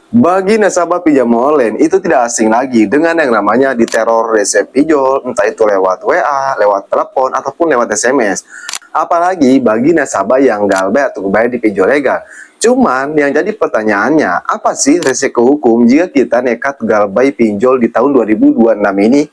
Bagi nasabah pinjam online, itu tidak asing lagi dengan yang namanya diteror resep pinjol, entah itu lewat WA, lewat telepon, ataupun lewat SMS. Apalagi bagi nasabah yang galbay atau bayar di pinjol legal. Cuman yang jadi pertanyaannya, apa sih resiko hukum jika kita nekat galbay pinjol di tahun 2026 ini?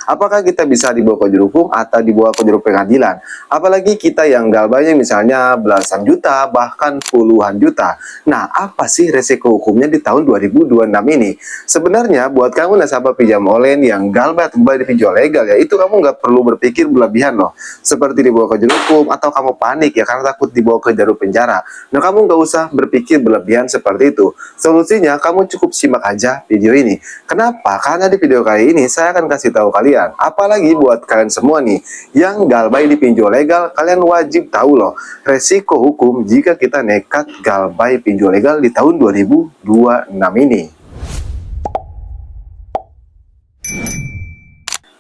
Apakah kita bisa dibawa ke juru hukum atau dibawa ke juru pengadilan? Apalagi kita yang galbanya misalnya belasan juta, bahkan puluhan juta. Nah, apa sih resiko hukumnya di tahun 2026 ini? Sebenarnya buat kamu nasabah pinjam online yang galbay atau bayar di pinjol legal ya, itu kamu nggak perlu berpikir berlebihan loh. Seperti dibawa ke juru hukum atau kamu panik ya karena takut dibawa ke jalur penjara. Nah, kamu nggak usah berpikir berlebihan seperti itu. Solusinya kamu cukup simak aja video ini. Kenapa? Karena di video kali ini saya akan kasih tahu kalian, apalagi buat kalian semua nih yang galbay di pinjol legal, kalian wajib tahu loh resiko hukum jika kita nekat galbay pinjol legal di tahun 2026 ini.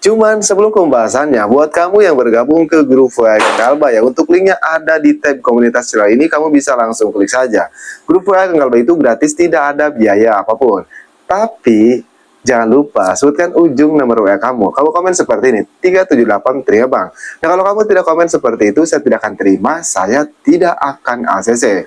Cuman sebelum pembahasannya, buat kamu yang bergabung ke grup WA Galbay ya, untuk linknya ada di tab komunitas channel ini, kamu bisa langsung klik saja. Grup WA Galbay itu gratis, tidak ada biaya apapun. Tapi jangan lupa sebutkan ujung nomor WA kamu. Kamu komen seperti ini, 378 terima bang. Nah, kalau kamu tidak komen seperti itu, saya tidak akan terima, saya tidak akan ACC.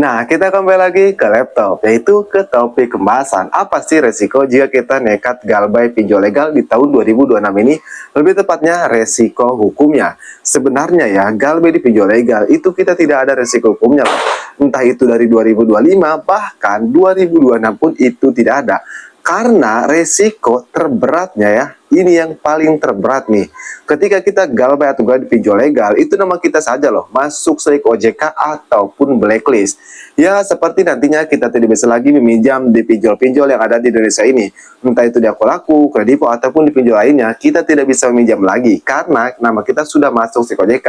Nah, kita kembali lagi ke laptop, yaitu ke topik pembahasan. Apa sih resiko jika kita nekat galbay pinjol legal di tahun 2026 ini? Lebih tepatnya resiko hukumnya. Sebenarnya ya, galbay di pinjol legal itu kita tidak ada resiko hukumnya loh. Entah itu dari 2025, bahkan 2026 pun itu tidak ada. Karena resiko terberatnya ya, ini yang paling terberat nih. Ketika kita galbay atau galbay pinjol legal, itu nama kita saja loh, masuk SLIK OJK ataupun blacklist. Ya, seperti nantinya kita tidak bisa lagi meminjam di pinjol-pinjol yang ada di Indonesia ini. Entah itu di Akulaku, Kredivo, ataupun di pinjol lainnya, kita tidak bisa meminjam lagi. Karena nama kita sudah masuk SLIK OJK.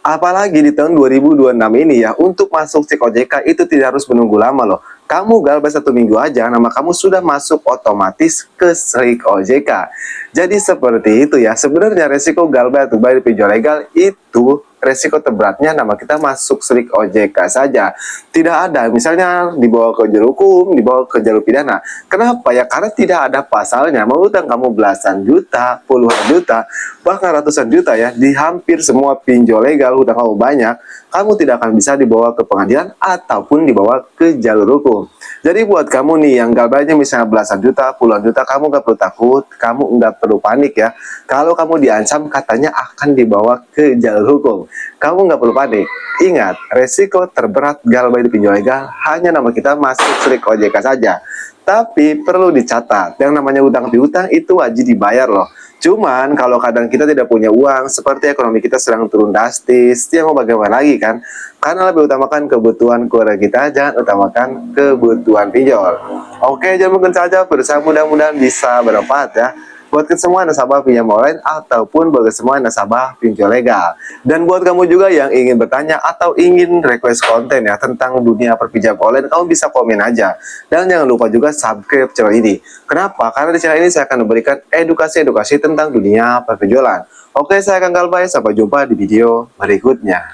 Apalagi di tahun 2026 ini ya, untuk masuk SLIK OJK itu tidak harus menunggu lama loh. Kamu galbay 1 minggu aja, nama kamu sudah masuk otomatis ke SLIK OJK. Jadi seperti itu ya, sebenarnya resiko galbay atau bayar pinjol legal itu resiko terberatnya nama kita masuk SLIK OJK saja. Tidak ada, misalnya dibawa ke jalur hukum, dibawa ke jalur pidana. Kenapa ya? Karena tidak ada pasalnya. Mau utang kamu belasan juta, puluhan juta, bahkan ratusan juta ya, di hampir semua pinjol legal utang kamu banyak, kamu tidak akan bisa dibawa ke pengadilan ataupun dibawa ke jalur hukum. Jadi buat kamu nih yang galbaynya misalnya belasan juta, puluhan juta, kamu nggak perlu takut, kamu nggak perlu panik ya. Kalau kamu diancam katanya akan dibawa ke jalur hukum, kamu nggak perlu panik. Ingat, resiko terberat galbay di pinjol legal hanya nama kita masuk SLIK OJK saja. Tapi perlu dicatat, yang namanya utang piutang itu wajib dibayar loh. Cuman kalau kadang kita tidak punya uang, seperti ekonomi kita sedang turun drastis, ya mau bagaimana lagi kan? Karena lebih utamakan kebutuhan keluarga kita, jangan utamakan kebutuhan pinjol. Oke, jangan mungkin saja berusaha, mudah-mudahan bisa bermanfaat ya. Buat semua nasabah pinjam online ataupun bagi semua nasabah pinjol legal. Dan buat kamu juga yang ingin bertanya atau ingin request konten ya tentang dunia perpinjam online, kamu bisa komen aja. Dan jangan lupa juga subscribe channel ini. Kenapa? Karena di channel ini saya akan memberikan edukasi-edukasi tentang dunia perpinjolan. Oke, saya akan Galbay, sampai jumpa di video berikutnya.